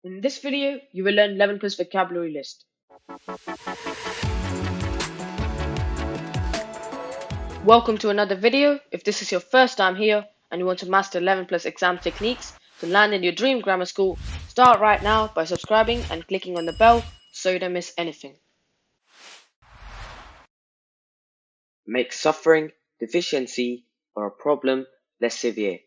In this video, you will learn 11 plus vocabulary list. Welcome to another video. If this is your first time here and you want to master 11 plus exam techniques to land in your dream grammar school, start right now by subscribing and clicking on the bell so you don't miss anything. Make suffering, deficiency, or a problem less severe.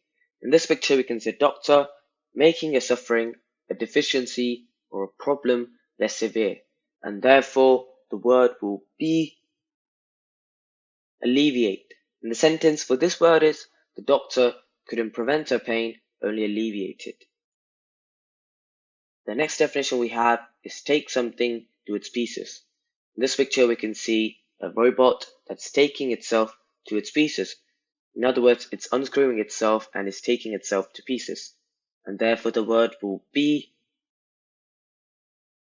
In this picture, we can see a doctor making a suffering, a deficiency, or a problem less severe, and therefore the word will be alleviate. And the sentence for this word is the doctor couldn't prevent her pain, only alleviate it. The next definition we have is take something to its pieces. In this picture, we can see a robot that's taking itself to its pieces. In other words, it's unscrewing itself and is taking itself to pieces. And therefore the word will be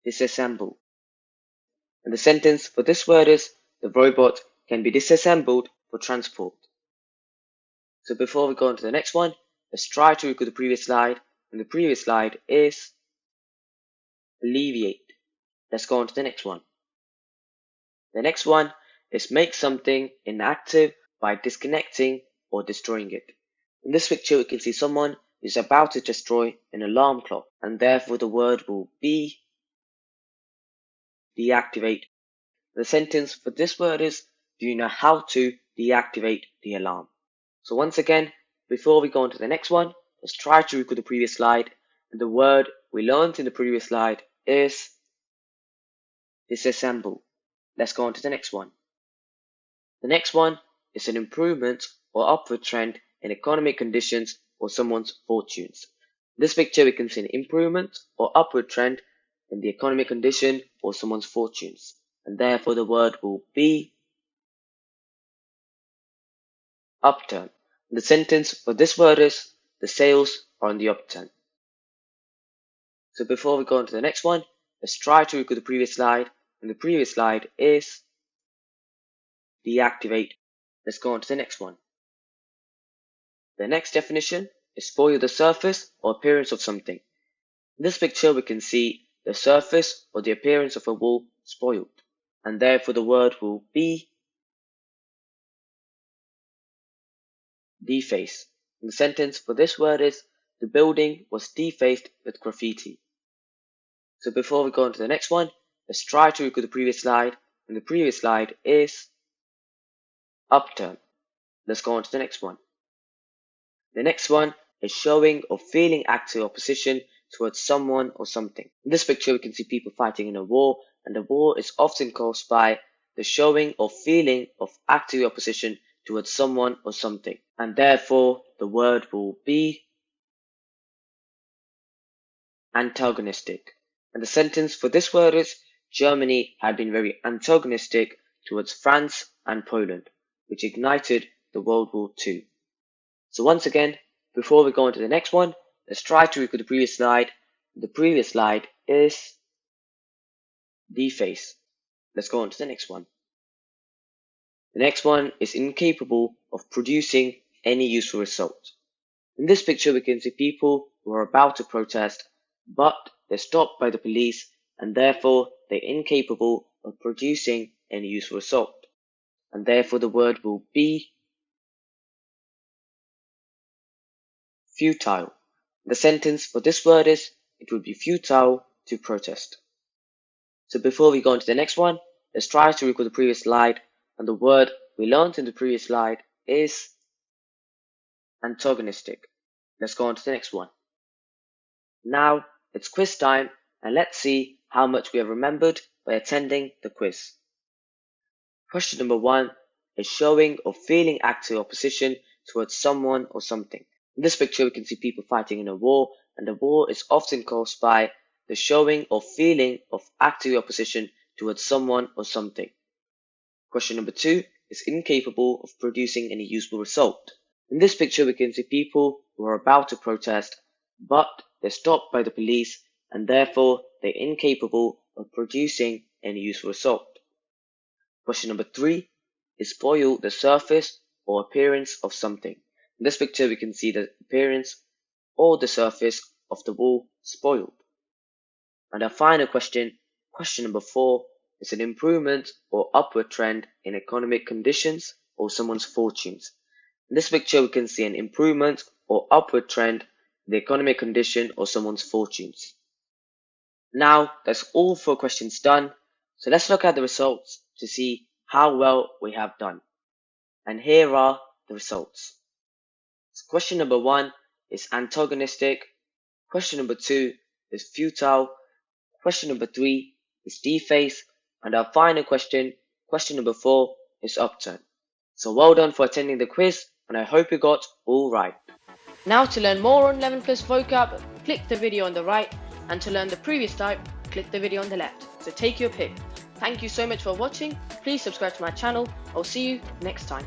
disassemble. And the sentence for this word is the robot can be disassembled for transport. So before we go on to the next one, let's try to recall the previous slide. And the previous slide is alleviate. Let's go on to the next one. The next one is make something inactive by disconnecting or destroying it. In this picture, we can see someone is about to destroy an alarm clock, and therefore the word will be deactivate. The sentence for this word is, do you know how to deactivate the alarm? So once again, before we go on to the next one, let's try to recall the previous slide. And the word we learned in the previous slide is disassemble. Let's go on to the next one. The next one is an improvement or upward trend in economic conditions or someone's fortunes. In this picture, we can see an improvement or upward trend in the economic condition or someone's fortunes, and therefore the word will be upturn. And the sentence for this word is the sales are on the upturn. So before we go on to the next one, let's try to recall the previous slide, and the previous slide is deactivate. Let's go on to the next one. The next definition is spoil the surface or appearance of something. In this picture, we can see the surface or the appearance of a wall spoiled, and therefore the word will be deface. And the sentence for this word is the building was defaced with graffiti. So before we go on to the next one, let's try to recall the previous slide, and the previous slide is upturn. Let's go on to the next one. The next one is showing or feeling active opposition towards someone or something. In this picture, we can see people fighting in a war, and the war is often caused by the showing or feeling of active opposition towards someone or something, and therefore the word will be antagonistic. And the sentence for this word is Germany had been very antagonistic towards France and Poland, which ignited the World War II. So once again, before we go on to the next one, let's try to recall the previous slide. The previous slide is deface. Let's go on to the next one. The next one is incapable of producing any useful result. In this picture, we can see people who are about to protest, but they're stopped by the police, and therefore they're incapable of producing any useful result. And therefore the word will be futile. The sentence for this word is it would be futile to protest. So before we go on to the next one, let's try to recall the previous slide, and the word we learned in the previous slide is antagonistic. Let's go on to the next one. Now it's quiz time, and let's see how much we have remembered by attending the quiz. Question number 1 is showing or feeling active opposition towards someone or something. In this picture, we can see people fighting in a war, and the war is often caused by the showing or feeling of active opposition towards someone or something. Question number 2 is incapable of producing any useful result. In this picture, we can see people who are about to protest, but they're stopped by the police, and therefore they're incapable of producing any useful result. Question number 3 is spoil the surface or appearance of something. In this picture, we can see the appearance or the surface of the wall spoiled. And our final question, question number 4, is an improvement or upward trend in economic conditions or someone's fortunes. In this picture, we can see an improvement or upward trend in the economic condition or someone's fortunes. Now, that's all 4 questions done. So let's look at the results to see how well we have done. And here are the results. So question number 1 is antagonistic. Question number 2 is futile. Question number 3 is deface. And our final question, question number 4, is upturn. So well done for attending the quiz, and I hope you got all right. Now to learn more on 11 Plus vocab, click the video on the right, and to learn the previous type, click the video on the left. So take your pick. Thank you so much for watching. Please subscribe to my channel. I'll see you next time.